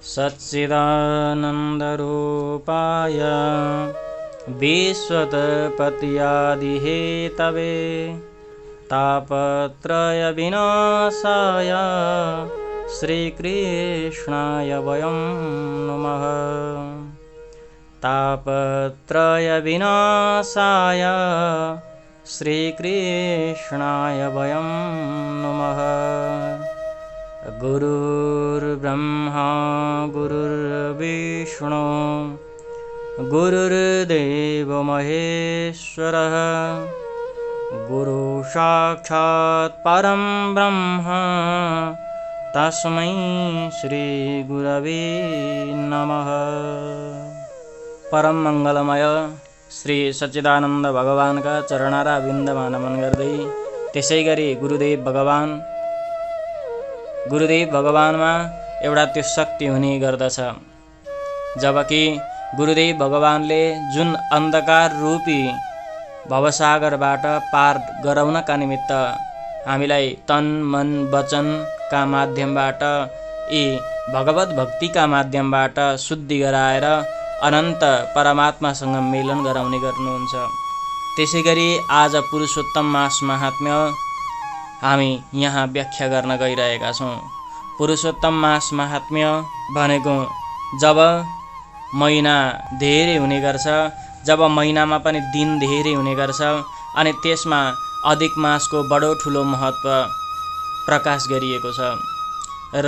सच्चिदानन्दरूपाय विश्वोत्पत्त्यादिहेतवे तापत्रयविनाशाय श्रीकृष्णाय वयं नमः। तापत्रयविनाशाय श्रीकृष्णाय वयं नमः। गुरुर्ब्रह्मा गुरुर्विष्णु गुरुर्देवो महेश्वरः गुरु साक्षात् परं ब्रह्म तस्मै श्री गुरवे नमः। परम मंगलमय श्री सच्चिदानंद भगवान का चरणारा बिन्दमा नमन गर्दै त्यसैगरी गुरुदेव भगवानमा एउटा त्यो शक्ति हुने गर्दछ। जबकि गुरुदेव भगवानले जुन अन्धकार रूपी भवसागरबाट पार गराउनका निमित्त हामीलाई तन मन वचनका माध्यमबाट यी भगवत भक्तिका माध्यमबाट शुद्धि गराएर अनन्त परमात्मासँग मिलन गराउने गर्नुहुन्छ। त्यसैगरी आज पुरुषोत्तम मास महात्म्य हामी यहाँ व्याख्या गर्न गइरहेका छौँ। पुरुषोत्तम मास महात्म्य भनेको जब महिना धेरै हुने गर्छ, जब महिनामा पनि दिन धेरै हुने गर्छ अनि त्यसमा अधिक मासको बडो ठुलो महत्त्व प्रकाश गरिएको छ र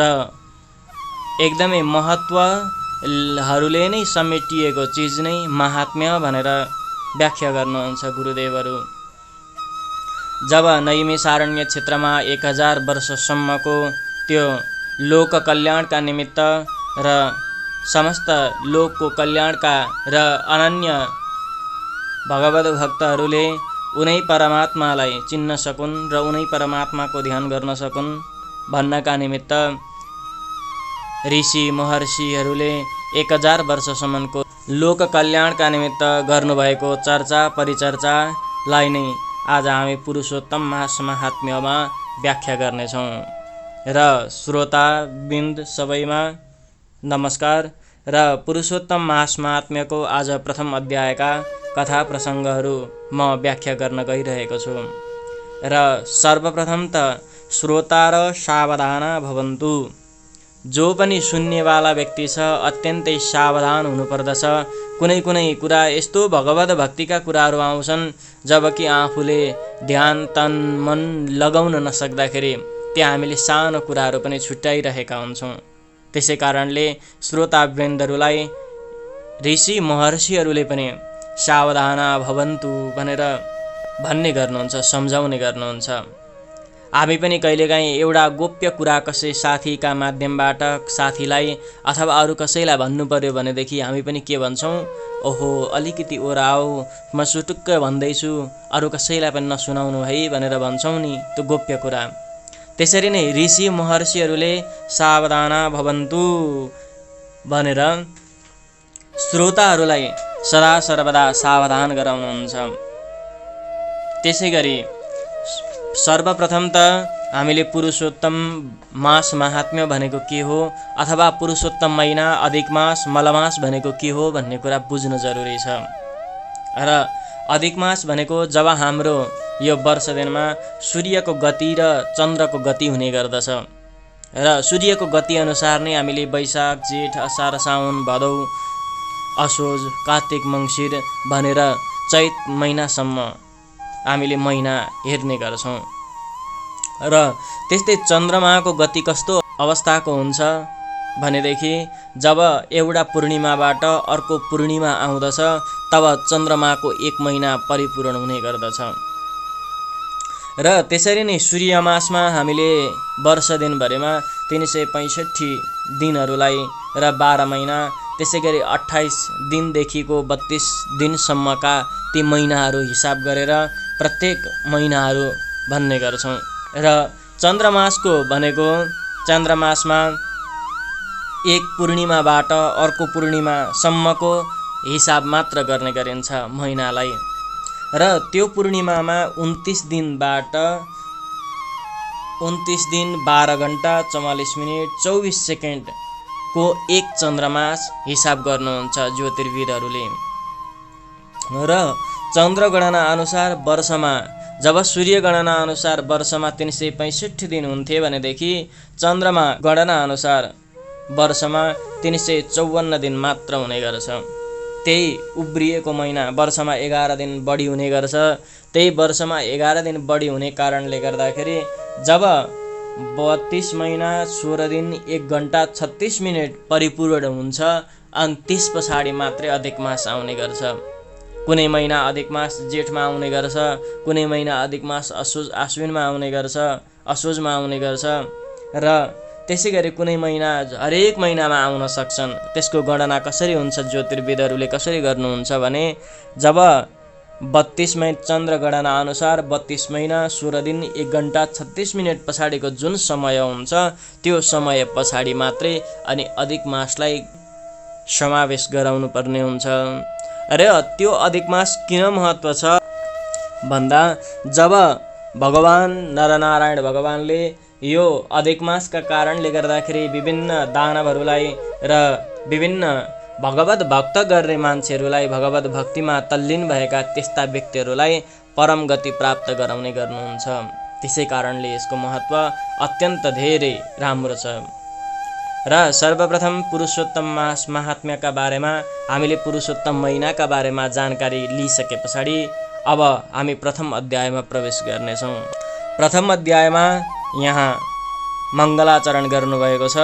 एकदमै महत्त्वहरूले नै समेटिएको चिज नै महात्म्य भनेर व्याख्या गर्नुहुन्छ गुरुदेवहरू। जब नैमिषारण्य क्षेत्रमा 1000 वर्षसम्मको त्यो लोक कल्याणका निमित्त र समस्त लोकको कल्याणका र अनन्य भगवत भक्तहरूले उनै परमात्मालाई चिन्न सकुन् र उनै परमात्माको ध्यान गर्न सकुन् भन्नका निमित्त ऋषि महर्षिहरूले 1000 वर्षसम्मको लोक कल्याणका निमित्त गर्नुभएको चर्चा परिचर्चालाई नै आज हामी पुरुषोत्तम मास महात्म्यमा व्याख्या गर्नेछौँ। र श्रोताबिन्द सबैमा नमस्कार। र पुरुषोत्तम मास महात्म्यको आज प्रथम अध्यायका कथा प्रसङ्गहरू म व्याख्या गर्न गइरहेको छु। र सर्वप्रथम त श्रोता र सावधान भवन्तु। जो पनि सुन्नेवाला व्यक्ति छ अत्यन्तै सावधान हुनुपर्दछ। कुनै कुनै कुरा यस्तो भगवत भक्तिका कुराहरू आउँछन् जबकि आफूले ध्यान तन मन लगाउन नसक्दाखेरि त्यहाँ हामीले सानो कुराहरू पनि छुट्याइरहेका हुन्छौँ। त्यसै कारणले श्रोतावृन्दहरूलाई ऋषि महर्षिहरूले पनि सावधान भवन्तु भनेर भन्ने गर्नुहुन्छ, सम्झाउने गर्नुहुन्छ। हामी पनि कहिलेकाहीँ एउटा गोप्य कुरा कसै साथीका माध्यमबाट साथीलाई अथवा अरू कसैलाई भन्नु पर्यो भनेदेखि हामी पनि के भन्छौँ, ओहो अलिकति ओराओ म सुटुक्क भन्दैछु, अरू कसैलाई पनि नसुनाउनु है भनेर भन्छौँ नि त्यो गोप्य कुरा। त्यसरी नै ऋषि महर्षिहरूले सावधान भवन्तु भनेर श्रोताहरूलाई सदा सर्वदा सावधान गराउनुहुन्छ। त्यसै गरी सर्वप्रथम त हामीले पुरुषोत्तम मास महात्म्य भनेको के हो अथवा पुरुषोत्तम महिना अधिक मास मलमास भनेको के हो भन्ने कुरा बुझ्न जरुरी छ। र अधिक मास भनेको जब हाम्रो यो वर्ष दिनमा सूर्यको गति र चन्द्रको गति हुने गर्दछ र सूर्यको गति अनुसार नै हामीले वैशाख जेठ असार साउन भदौ असोज कार्तिक मङ्सिर भनेर चैत महिनासम्म हामीले महिना हेर्ने गर्छौँ। र त्यस्तै चन्द्रमाको गति कस्तो अवस्थाको हुन्छ भनेदेखि जब एउटा पूर्णिमाबाट अर्को पूर्णिमा आउँदछ तब चन्द्रमाको 1 महिना परिपूर्ण हुने गर्दछ। र त्यसरी नै सूर्यमासमा हामीले वर्ष दिनभरिमा 365 दिनहरूलाई र 12 महिना त्यसै गरी 28 दिनदेखिको 32 दिनसम्मका ती महिनाहरू हिसाब गरेर प्रत्येक महिनाहरू भन्ने गर्छौँ। र चन्द्रमासको भनेको चन्द्रमासमा एक पूर्णिमाबाट अर्को पूर्णिमासम्मको हिसाब मात्र गर्ने गरिन्छ महिनालाई। र त्यो पूर्णिमामा 29 दिनबाट 29 दिन 12 घण्टा 44 मिनेट 24 सेकेन्ड को एक चन्द्रमास हिसाब गर्नुहुन्छ ज्योतिर्विदहरूले। र चन्द्र गणना अनुसार वर्षमा जब सूर्य गणना अनुसार वर्षमा 365 दिन हुन्थे भनेदेखि चन्द्रमा गणना अनुसार वर्षमा 354 दिन मात्र हुने गर्छ। त्यही उब्रिएको महिना वर्षमा 11 दिन बढी हुने गर्छ। त्यही वर्षमा 11 दिन बढी हुने कारणले गर्दाखेरि जब 32 महिना 16 दिन 1 घण्टा 36 मिनट परिपूर्ण हुन्छ अनि त्यस पछाडि मात्रै अधिक मास आउने गर्छ। कुनै महिना अधिक मास जेठमा आउने गर्छ, कुनै महिना अधिक मास आश्विनमा आउने गर्छ, असोजमा आउने गर्छ र त्यसै गरी कुनै महिना हरेक महिनामा आउन सक्छन्। त्यसको गणना कसरी हुन्छ ज्योतिर्विदहरूले कसरी गर्नुहुन्छ भने जब 32 महिना चन्द्र गणना अनुसार 32 महिना 16 दिन 1 घण्टा 36 मिनट पछाडिको जुन समय हुन्छ त्यो समय पछाडि मात्रै अनि अधिक मासलाई समावेश गराउनु पर्ने हुन्छ। र त्यो अधिक मास किन महत्त्व छ भन्दा जब भगवान नरनारायण भगवानले यो अधिक मासका कारणले गर्दाखेरि विभिन्न दानवहरूलाई र विभिन्न भगवत भक्त गर्ने मान्छेहरूलाई भगवत भक्तिमा तल्लीन भएका त्यस्ता व्यक्तिहरूलाई परम गति प्राप्त गराउने गर्नुहुन्छ। त्यसै कारणले यसको महत्त्व अत्यन्त धेरै राम्रो छ। र सर्वप्रथम पुरुषोत्तम मास महात्म्यका बारेमा हामीले पुरुषोत्तम महिनाका बारेमा जानकारी लिइसके पछाडि अब हामी प्रथम अध्यायमा प्रवेश गर्नेछौँ। प्रथम अध्यायमा यहाँ मङ्गलाचरण गर्नुभएको छ।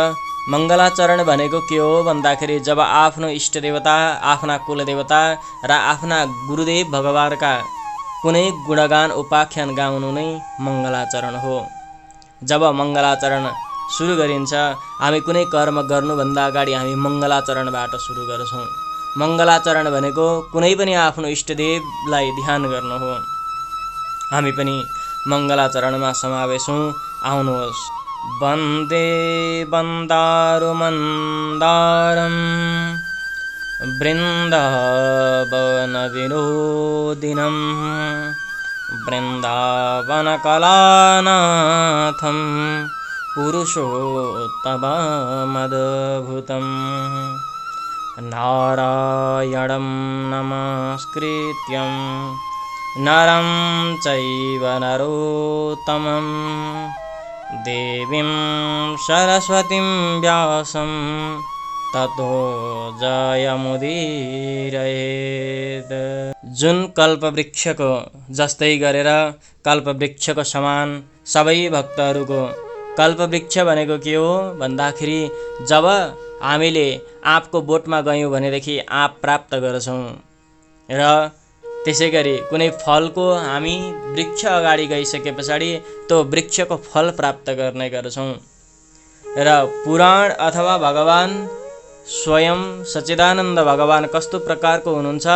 मङ्गलाचरण भनेको के हो भन्दाखेरि जब आफ्नो इष्टदेवता, आफ्ना कुलदेवता र आफ्ना गुरुदेव भगवानका कुनै गुणगान उपाख्यान गाउनु नै मङ्गलाचरण हो। जब मङ्गलाचरण सुरु गरिन्छ हामी कुनै कर्म गर्नुभन्दा अगाडि हामी मङ्गलाचरणबाट सुरु गर्छौँ। मङ्गलाचरण भनेको कुनै पनि आफ्नो इष्टदेवलाई ध्यान गर्नु हो। हामी पनि मङ्गलाचरणमा समावेश हौँ। आउनुहोस्। वन्दे वन्दारुमन्दारं वृन्दावनविनोदिनं वृन्दावनकलानाथं पुरुषोत्तममद्भुतं नारायणं नमस्कृत्यं नरं चैव नरोत्तमं देवीं सरस्वतीं व्यासं ततो जयमुदीरयेत्। जुन कल्पवृक्षको जस्तै गरेर कल्पवृक्षको समान सबै भक्तहरूको कल्पवृक्ष भनेको के हो भन्दाखेरि जब हामीले आँपको बोटमा गयौँ भनेदेखि आँप प्राप्त गर्छौँ र त्यसै गरी कुनै फलको हामी वृक्ष अगाडि गइसके पछाडि त्यो वृक्षको फल प्राप्त गर्ने गर्छौँ। र पुराण अथवा भगवान स्वयं सच्चिदानन्द भगवान कस्तो प्रकारको हुनुहुन्छ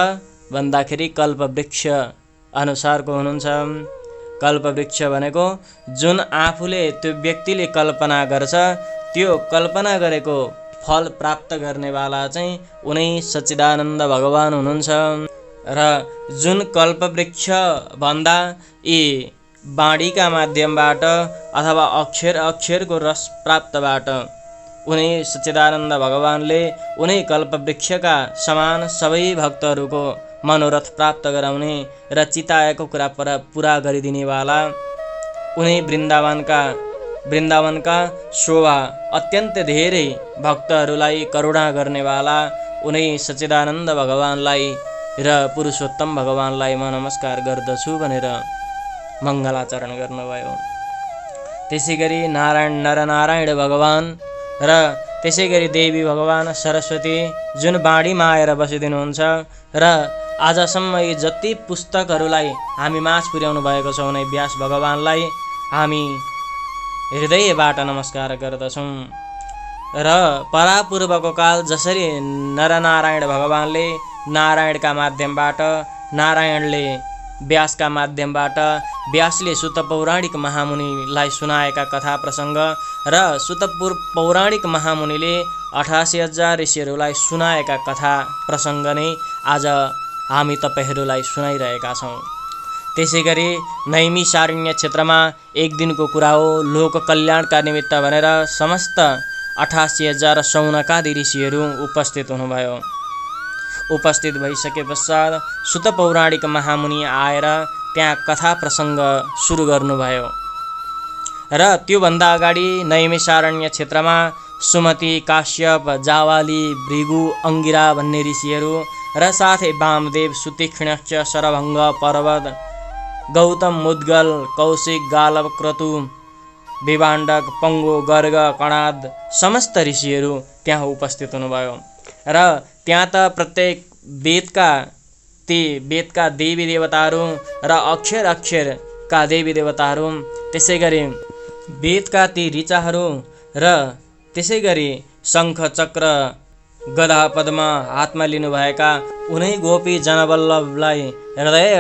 भन्दाखेरि कल्पवृक्ष अनुसारको हुनुहुन्छ। कल्पवृक्ष भनेको जुन आफूले त्यो व्यक्तिले कल्पना गर्छ त्यो कल्पना गरेको फल प्राप्त गर्नेवाला चाहिँ उनै सच्चिदानन्द भगवान हुनुहुन्छ। र जुन कल्पवृक्ष भन्दा यी बाणीका माध्यमबाट अथवा अक्षरको रस प्राप्तबाट उनै सच्चिदानन्द भगवानले उनै कल्पवृक्षका समान सबै भक्तहरूको मनोरथ प्राप्त गराउने र चिताएको कुरा पुरा गरिदिनेवाला उनै वृन्दावनका शोभा अत्यन्त धेरै भक्तहरूलाई करुणा गर्नेवाला उनै सच्चिदानन्द भगवानलाई र पुरुषोत्तम भगवानलाई म नमस्कार गर्दछु भनेर मङ्गलाचरण गर्नुभयो। त्यसै गरी नरनारायण भगवान र त्यसै गरी देवी भगवान सरस्वती जुन बाणीमा आएर बसिदिनुहुन्छ र आजसम्म यी जति पुस्तकहरूलाई हामी माझ पुर्याउनु भएको छ उनै व्यास भगवानलाई हामी हृदयबाट नमस्कार गर्दछौँ। र परापूर्वको काल जसरी नरनारायण भगवानले नारायणका माध्यमबाट, नारायणले व्यासका माध्यमबाट, व्यासले सुत पौराणिक महामुनिलाई सुनाएका कथा प्रसङ्ग र सुत पौराणिक महामुनिले 88,000 ऋषिहरूलाई सुनाएका कथा प्रसङ्ग नै आज हामी तपाईहरूलाई सुनाइरहेका छौँ। त्यसै गरी नैमिषारण्य क्षेत्रमा एक दिनको कुरा हो। लोक कल्याणका निमित्त भनेर समस्त 88,000 शौनकादि ऋषिहरू उपस्थित हुनुभयो। उपस्थित भइसके पश्चात सुत पौराणिक महामुनि आएर त्यहाँ कथा प्रसङ्ग सुरु गर्नुभयो र त्योभन्दा अगाडि नैमिषारण्य क्षेत्रमा सुमति, काश्यप, जावाली, भृगु, अङ्गिरा भन्ने ऋषिहरू र साथै वामदेव, सुतीक्ष्णक्ष, शरभङ्ग, पर्वत, गौतम, मुद्गल, कौशिक, गालव, क्रतु, विभाण्डक, पङ्गो, गर्ग, कणाद समस्त ऋषिहरू त्यहाँ उपस्थित हुनुभयो र त्यहाँ त प्रत्येक वेदका देवी देवताहरू र अक्षरका देवी देवताहरू, त्यसै गरी वेदका ती ऋचाहरू र त्यसै गरी शङ्ख, चक्र, गदा, पद्म हातमा लिनुभएका उनै गोपी जनवल्लभलाई हृदय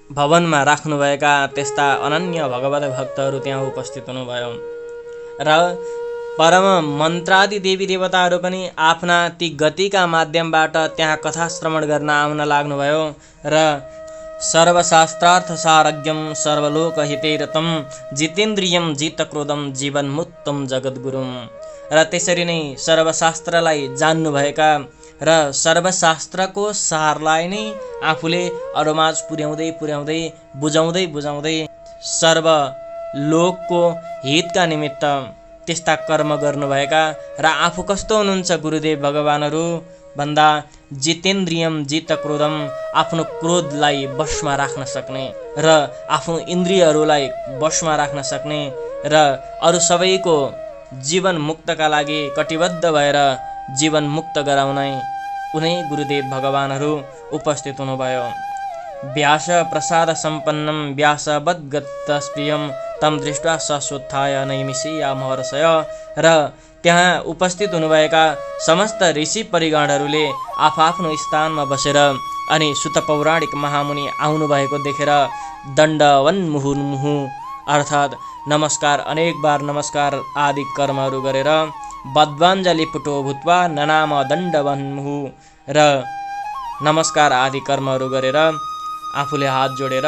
भवनमा राख्नुभएका त्यस्ता अनन्य भगवत भक्तहरू त्यहाँ उपस्थित हुनुभयो र परम मन्त्रादि देवी देवताहरू पनि आफ्ना ती गतिका माध्यमबाट त्यहाँ कथा श्रवण गर्न आउन लाग्नुभयो र सर्वशास्त्रार्थ सारज्ञम सर्वलोकहितैरतं जितेन्द्रियम जितक्रोधम जीवन्मुक्तं जगद्गुरुम र त्यसरी नै सर्वशास्त्रलाई जान्नुभएका र सर्वशास्त्रको सारलाई नै आफूले अरूमाझ पुर्याउँदै बुझाउँदै सर्वलोकको हितका निमित्त त्यस्ता कर्म गर्नुभएका र आफू कस्तो हुनुहुन्छ गुरुदेव भगवानहरू भन्दा जितेन्द्रियम जितक्रोधम, आफ्नो क्रोधलाई वशमा राख्न सक्ने र आफ्नो इन्द्रियहरूलाई वशमा राख्न सक्ने र अरू सबैको जीवन मुक्तका लागि कटिबद्ध भएर जीवन मुक्त गराउने उनै गुरुदेव भगवानहरू उपस्थित हुनुभयो। व्यास प्रसाद सम्पन्नं व्यासवद्गतस्प्रियं तम दृष्ट्वा सशोत्थाय नैमिषीया महर्षय र त्यहाँ उपस्थित हुनुभएका समस्त ऋषि परिगणहरूले आफ्नो स्थानमा बसेर अनि सुत पौराणिक महामुनि आउनुभएको देखेर दण्डवन मुहुर्मुहु अर्थात् नमस्कार, अनेक बार नमस्कार आदि कर्महरू गरेर बद्वाञ्जलि पुटो भूत्वा ननाम दण्डवन मुहु र नमस्कार आदि कर्महरू गरेर आफूले हात जोडेर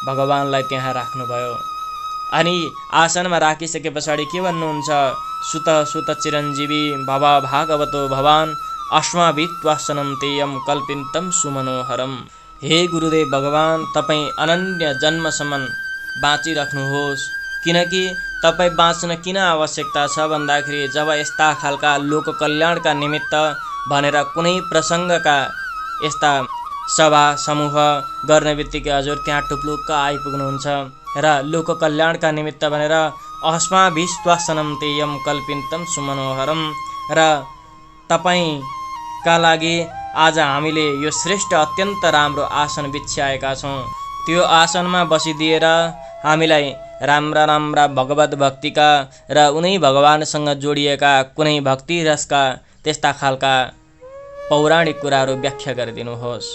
भगवानलाई त्यहाँ राख्नुभयो। अनि आसनमा राखिसके पछाडि के भन्नुहुन्छ? सुत चिरञ्जीवी भव भागवतो भवान् अस्माभित्वासनं तेयम कल्पिन्तं सुमनोहरम। हे गुरुदेव भगवान, तपाईँ अनन्य जन्मसम्म बाँचिराख्नुहोस्, किनकि तपाईँ बाँच्न किन आवश्यकता छ भन्दाखेरि जब यस्ता खालका लोक कल्याणका निमित्त भनेर कुनै प्रसङ्गका यस्ता सभा समूह गर्ने बित्तिकै हजुर त्यहाँ टुप्लुक्क आइपुग्नुहुन्छ र लोक कल्याणका निमित्त भनेर अस्माभिस्त्वासनं तेयम कल्पिन्तं सुमनोहरम र तपाईँका लागि आज हामीले यो श्रेष्ठ अत्यन्त राम्रो आसन बिछ्याएका छौँ। त्यो आसनमा बसिदिएर हामीलाई राम्रा राम्रा भगवत भक्तिका र उनै भगवानसँग जोडिएका कुनै भक्ति रसका त्यस्ता खालका पौराणिक कुराहरू व्याख्या गरिदिनुहोस्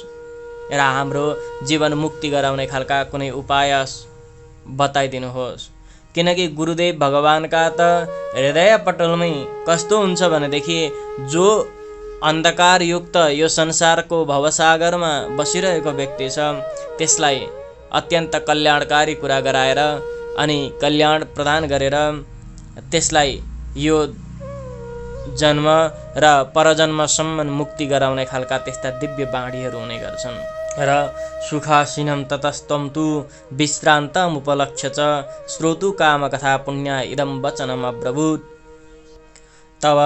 र हाम्रो जीवन मुक्ति गराउने खालका कुनै उपाय बताइदिनुहोस्। किनकि गुरुदेव भगवानका त हृदय पटलमै कस्तो हुन्छ भनेदेखि जो अन्धकारयुक्त यो संसारको भवसागरमा बसिरहेको व्यक्ति छ त्यसलाई अत्यन्त कल्याणकारी कुरा गराएर अनि कल्याण प्रदान गरेर त्यसलाई यो जन्म र परजन्मसम्म मुक्ति गराउने खालका त्यस्ता दिव्य बाणीहरू हुने गर्छन् र सुखासीनं ततस्त्वं तु विश्रान्तमुपलक्ष्य च श्रोतु कामकथा पुण्य इदं वचनम् अब्रवीत्। तब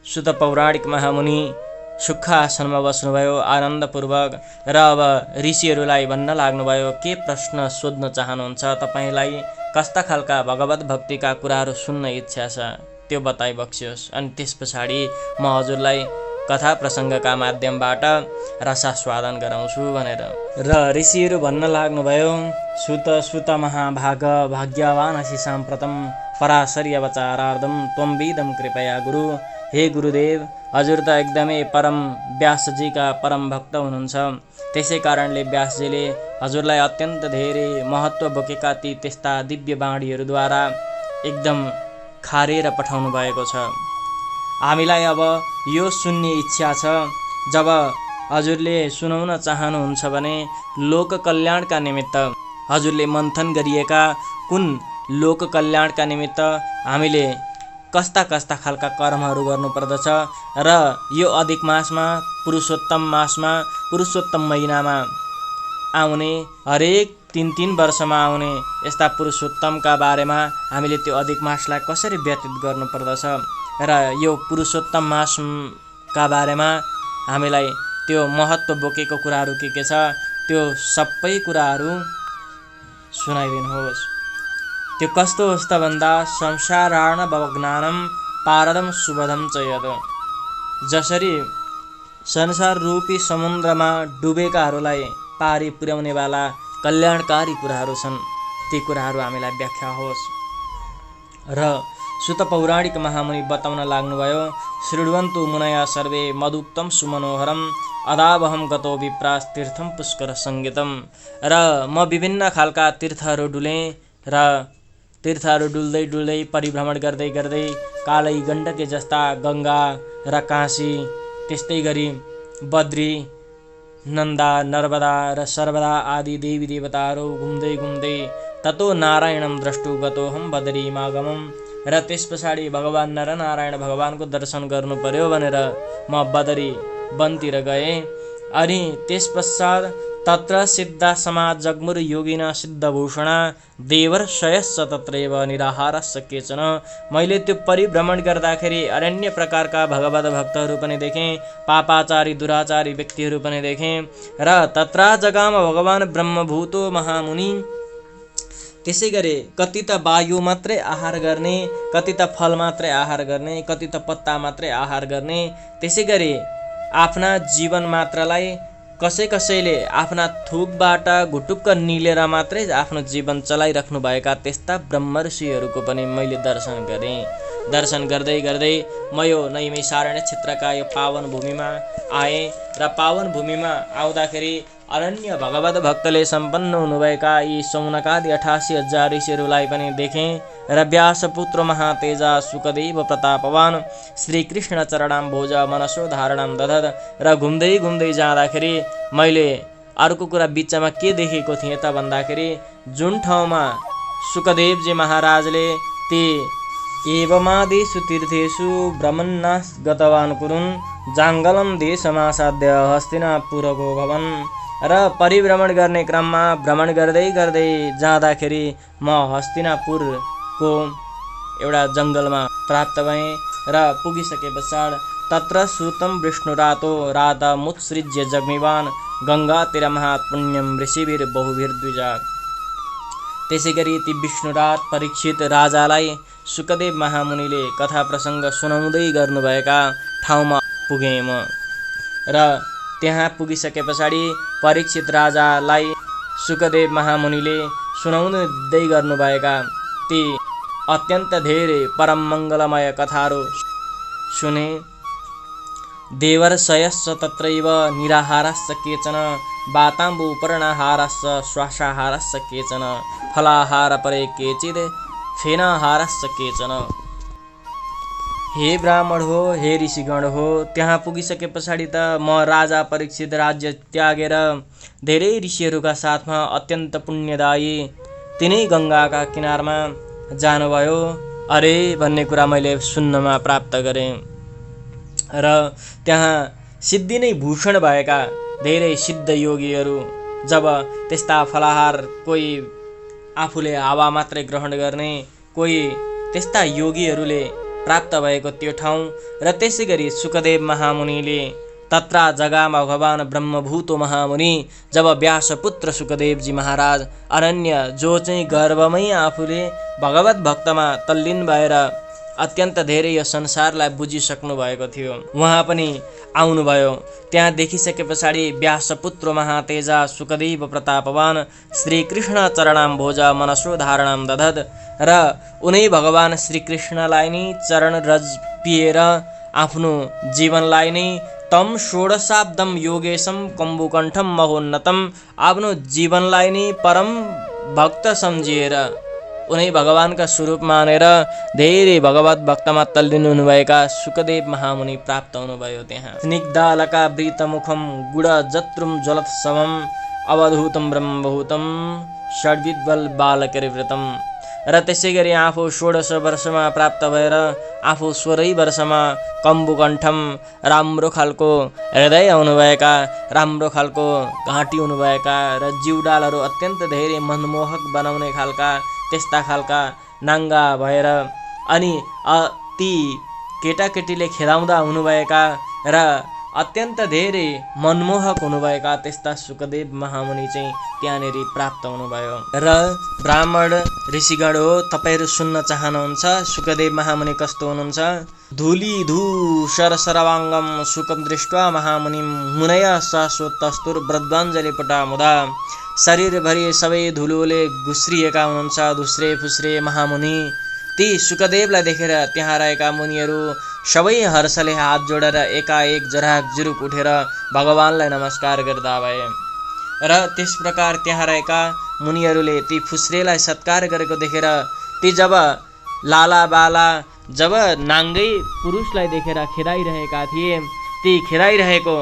सुत पौराणिक महामुनि सुखासनमा बस्नुभयो आनन्दपूर्वक र अब ऋषिहरूलाई भन्न लाग्नुभयो के प्रश्न सोध्न चाहनुहुन्छ, तपाईँलाई कस्ता खालका भगवत भक्तिका कुराहरू सुन्न इच्छा छ त्यो बताइबक्सियोस्, अनि त्यस पछाडि म हजुरलाई कथा प्रसङ्गका माध्यमबाट रसास्वादन गराउँछु भनेर। र ऋषिहरू भन्न लाग्नुभयो सुत महाभाग भाग्यवान् असि साम्प्रतं पराशर्यवचारार्धं त्वं विदं कृपया गुरु। हे गुरुदेव, हजुर त एकदमै परम व्यासजीका परम भक्त हुनुहुन्छ, त्यसै कारणले व्यासजीले हजुरलाई अत्यन्त धेरै महत्त्व बोकेका ती त्यस्ता दिव्य बाणीहरूद्वारा एकदम खारेर पठाउनु भएको छ। हामीलाई अब यो सुन्ने इच्छा छ, जब हजुरले सुनाउन चाहनुहुन्छ भने लोक कल्याणका निमित्त हजुरले मन्थन गरिएका कुन लोक कल्याणका निमित्त हामीले कस्ता कस्ता खालका कर्महरू गर्नुपर्दछ र यो अधिक मासमा पुरुषोत्तम महिनामा आउने हरेक 3 वर्षमा आउने यस्ता पुरुषोत्तमका बारेमा हामीले त्यो अधिक मासलाई कसरी व्यतीत गर्नुपर्दछ र यो पुरुषोत्तम मासका बारेमा हामीलाई त्यो महत्त्व बोकेको कुराहरू के छ त्यो सबै कुराहरू सुनाइदिनुहोस्। त्यो कस्तो होस् त भन्दा संसारार्ण भवज्ञानम पारदम सुबधम च यद। जसरी संसार रूपी समुद्रमा डुबेकाहरूलाई पारी पुर्याउनेवाला कल्याणकारी कुराहरू छन् ती कुराहरू हामीलाई व्याख्या होस्। र सुत पौराणिक महामुनि बताउन लाग्नुभयो शृण्वन्तु मुनया सर्वे मदुक्तम सुमनोहरम अदावहम गतो विप्रास तीर्थम पुष्कर सङ्गीतम। र म विभिन्न खालका तीर्थहरू डुलेँ र तीर्थहरू डुल्दै डुल्दै परिभ्रमण गर्दै गर्दै कालै गण्डकी जस्ता गङ्गा र काशी त्यस्तै गरी बद्री नन्दा नर्मदा र सर्वदा आदि देवी देवताहरू घुम्दै घुम्दै ततो नारायणम द्रष्टु गतोहम बदरीमागमम। र त्यस पछाडि भगवान् नरनारायण भगवानको दर्शन गर्नु पर्यो भनेर म बदरी वनतिर गएँ। अनि त्यस पश्चात तत्र सिद्धा समाज जग्मुर योगिना सिद्धभूषणा देवर्षयश्च तत्रैव निराहारश्च केचन। मैले त्यो परिभ्रमण गर्दाखेरि अरण्य प्रकारका भगवत भक्तहरू पनि देखेँ, पापाचारी दुराचारी व्यक्तिहरू पनि देखेँ। र तत्रा जग्गामा भगवान् ब्रह्मभूतो महामुनि त्यसै गरी कति त वायु मात्रै आहार गर्ने, कति त फल मात्रै आहार गर्ने, कति त पत्ता मात्रै आहार गर्ने। त्यसै गरी आफ्ना जीवन मात्रलाई कसैले आफ्ना थुकबाट घुटुक्क निलेर मात्रै आफ्नो जीवन चलाइराख्नु भएका त्यस्ता ब्रह्मर्षिहरूको पनि मैले दर्शन गरेँ। दर्शन गर्दै गर्दै म यो नैमिषारण्य क्षेत्रका यो पावन भूमिमा आएँ। र पावन भूमिमा आउँदाखेरि अरण्य भगवत भक्तले सम्पन्न हुनुभएका यी सौनकादि 88,000 ऋषिहरूलाई पनि देखेँ। र व्यासपुत्र महातेजा सुकदेव प्रतापवान श्रीकृष्ण चरणाम भोज मनसो धारणाम दधद। र घुम्दै घुम्दै जाँदाखेरि मैले अर्को कुरा बिचमा के देखेको थिएँ त भन्दाखेरि जुन ठाउँमा सुकदेवजी महाराजले ती एवमादिषु तीर्थेषु ब्रह्मन्नास गतवान कुरुन् जाङ्गलम देशमासाद्य हस्तिनापुरको भवन। र परिभ्रमण गर्ने क्रममा भ्रमण गर्दै गर्दै जाँदाखेरि म हस्तिनापुरको एउटा जङ्गलमा प्राप्त भएँ। र पुगिसके पश्चात तत्र सुतम विष्णुरातो रातमुत्सृज्य जग्मिवान गङ्गातिर महापुण्यम ऋषिभिर बहुभिर द्विजा। त्यसै गरी ती विष्णुरात परीक्षित राजालाई सुकदेव महामुनिले कथा प्रसङ्ग सुनाउँदै गर्नुभएका ठाउँमा पुगेँ म। र त्यहाँ पुगिसके पछाडि परीक्षित राजालाई सुकदेव महामुनिले सुनाउँदै गर्नुभएका ती अत्यन्त धेरै परम मङ्गलमय कथाहरू सुने। देवर्षयश्च तत्रैव निराहारश्च केचन वाताम्बु पर्णाहारश्च श्वासाहारश्च केचन फलाहार परे केचित् फेनाहारश्च केचन। हे ब्राह्मण हो, हे ऋषिगण हो, त्यहाँ पुगिसके पछाडि त म राजा परीक्षित राज्य त्यागेर धेरै ऋषिहरूका साथमा अत्यन्त पुण्यदायी तिनै गङ्गाका किनारमा जानुभयो अरे भन्ने कुरा मैले सुन्नमा प्राप्त गरेँ। र त्यहाँ सिद्धि नै भूषण भएका धेरै सिद्ध योगीहरू जब त्यस्ता फलाहार कोही आफूले हावा मात्रै ग्रहण गर्ने कोही त्यस्ता योगीहरूले प्राप्त भएको त्यो ठाउँ। र त्यसै गरी सुकदेव महामुनिले तत्रा जग्गामा भगवान् ब्रह्मभूतो महामुनि जब व्यासपुत्र सुकदेवजी महाराज अरण्य जो चाहिँ गर्भमै आफूले भगवत भक्तमा तल्लीन भएर अत्यन्त धेरै यो संसारलाई बुझिसक्नु भएको थियो, उहाँ पनि आउनुभयो। त्यहाँ देखिसके पछाडि व्यासपुत्र महातेजा सुकदेव प्रतापवान श्रीकृष्ण चरणाम भोज मनसो धारणाम दधद। र उनै भगवान् श्रीकृष्णलाई नै चरण रज पिएर आफ्नो जीवनलाई नै तम षोडशाब्दम योगेशम कम्बुकण्ठम महोन्नतम आफ्नो जीवनलाई नै परम भक्त सम्झिएर उनै भगवानका स्वरूप मानेर धेरै भगवत भक्तमा तल्लीन हुनुभएका सुकदेव महामुनि प्राप्त हुनुभयो। त्यहाँ स्निग्धालका वृतमुखम गुड जत्रुम ज्वलत्सवम अवधूतम ब्रह्मभूतम षड्विद्वल बालकरिवृतम। र त्यसै गरी आफू 16 वर्षमा प्राप्त भएर आफू 16 वर्षमा कम्बुकण्ठम राम्रो खालको हृदय हुनुभएका, राम्रो खालको घाँटी हुनुभएका र जिउडालहरू अत्यन्त धेरै मनमोहक बनाउने खालका त्यस्ता खालका नाङ्गा भएर अनि ती केटाकेटीले खेलाउँदा हुनुभएका र अत्यन्त धेरै मनमोहक हुनुभएका त्यस्ता सुकदेव महामुनि चाहिँ त्यहाँनिर प्राप्त हुनुभयो। र ब्राह्मण ऋषिगण हो, तपाईँहरू सुन्न चाहनुहुन्छ सुकदेव महामुनि कस्तो हुनुहुन्छ? धूलीधू शरसरवाङ्गम सुकम दृष्ट्वा महामुनिम मुनय शाश्वतस्तुर्व्रद्वाञ्जलिपुटा मुदा। शरीरभरि सबै धुलोले घुस्रिएका हुनुहुन्छ धुस्रे फुस्रे महामुनि। ती सुकदेवलाई देखेर त्यहाँ रहेका मुनिहरू सबै हर्षले हात जोडेर एकाएक जराकजुरुक उठेर भगवानलाई नमस्कार गर्दा भए। र त्यस प्रकार त्यहाँ रहेका मुनिहरूले ती फुस्रेलाई सत्कार गरेको देखेर ती जब लालाबाला जब नाङ्गै पुरुषलाई देखेर खेदाइरहेका थिए, ती खेदाइरहेको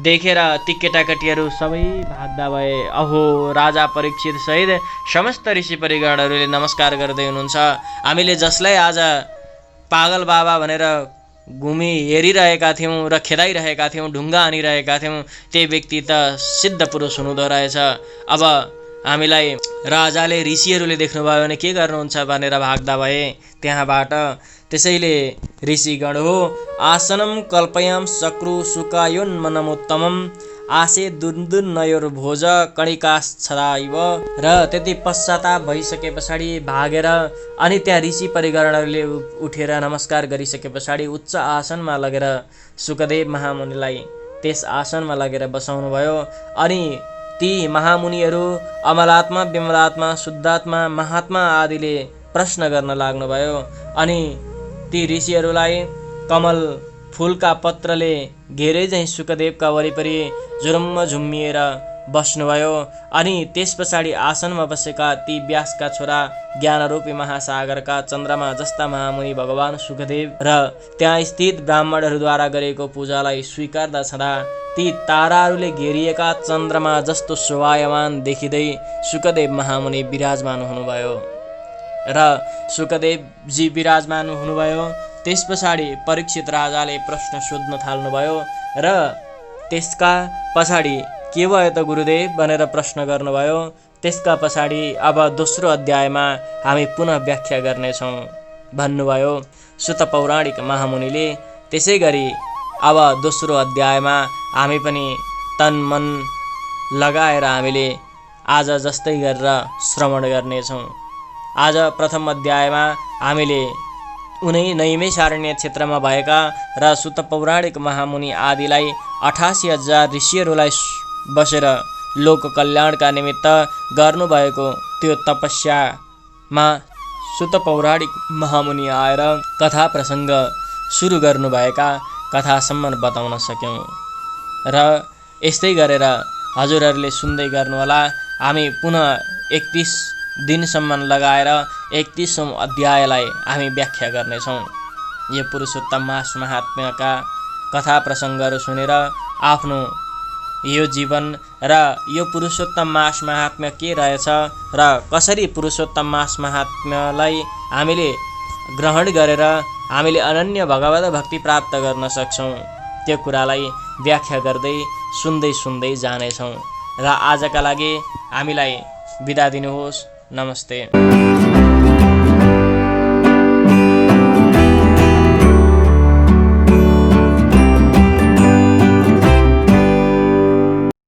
देखेर ती केटाकेटीहरू सबै भाग्दा भए। अहो, राजा परीक्षित सहित समस्त ऋषि परिगणहरूले नमस्कार गर्दै हुनुहुन्छ। हामीले जसलाई आज पागल बाबा भनेर घुमी हेरिरहेका थियौँ र खेदाइरहेका थियौँ, ढुङ्गा हानिरहेका थियौँ, त्यही व्यक्ति त सिद्ध पुरुष हुनुहुँदो रहेछ। अब हामीलाई राजाले ऋषिहरूले देख्नुभयो भने के गर्नुहुन्छ भनेर भाग्दा भए त्यहाँबाट। त्यसैले ऋषिगण हो आसनम कल्पयाम चक्रु सुकायोन्मनमुत्तमम आसे दुन्दुन्नयोर भोज कणिकाश्छदाइव। र त्यति पश्चाताप भइसके पछाडि भागेर अनि त्यहाँ ऋषि परिगणहरूले उठेर नमस्कार गरिसके पछाडि उच्च आसनमा लगेर सुकदेव महामुनिलाई त्यस आसनमा लगेर बसाउनु भयो। अनि ती महामुनिहरू अमलात्मा, विमलात्मा, शुद्धात्मा, महात्मा आदिले प्रश्न गर्न लाग्नुभयो। अनि ती ऋषिहरूलाई कमल फुलका पत्रले घेरै चाहिँ सुकदेवका वरिपरि जुरुम्म झुम्मिएर बस्नुभयो। अनि त्यस पछाडि आसनमा बसेका ती व्यासका छोरा ज्ञानरूपी महासागरका चन्द्रमा जस्ता महामुनि भगवान सुकदेव र त्यहाँ स्थित ब्राह्मणहरूद्वारा गरेको पूजालाई स्वीकार्दा छँदा ती ताराहरूले घेरिएका चन्द्रमा जस्तो शोभायमान देखिँदै सुकदेव महामुनि विराजमान हुनुभयो। र सुकदेवजी विराजमान हुनुभयो। त्यस पछाडि परीक्षित राजाले प्रश्न सोध्न थाल्नुभयो र त्यसका पछाडि के भयो त गुरुदेव भनेर प्रश्न गर्नुभयो। त्यसका पछाडि अब दोस्रो अध्यायमा हामी पुनः व्याख्या गर्नेछौँ भन्नुभयो सुत पौराणिक महामुनिले। त्यसै गरी अब दोस्रो अध्यायमा हामी पनि तन मन लगाएर हामीले आज जस्तै गरेर श्रवण गर्नेछौँ। आज प्रथम अध्यायमा हामीले उनै नैमिषारण्य क्षेत्रमा भएका र सुत पौराणिक महामुनि आदिलाई 88,000 ऋषिहरूलाई बसेर लोक कल्याणका निमित्त गर्नुभएको त्यो तपस्यामा सुत पौराणिक महामुनि आएर कथा प्रसङ्ग सुरु गर्नुभएका कथासम्म बताउन सक्यौँ। र यस्तै गरेर हजुरहरूले सुन्दै गर्नुहोला। हामी पुनः 31 दिनसम्म लगाएर 31औं अध्यायलाई हामी व्याख्या गर्नेछौँ। यो पुरुषोत्तम मास महात्म्यका कथा प्रसङ्गहरू सुनेर आफ्नो यो जीवन र यो पुरुषोत्तम मास महात्म्य के रहेछ र कसरी पुरुषोत्तम मास महात्म्यलाई हामीले ग्रहण गरेर हामीले अनन्य भगवत भक्ति प्राप्त गर्न सक्छौँ, त्यो कुरालाई व्याख्या गर्दै सुन्दै जानेछौँ। र आजका लागि हामीलाई बिदा दिनुहोस्। नमस्ते।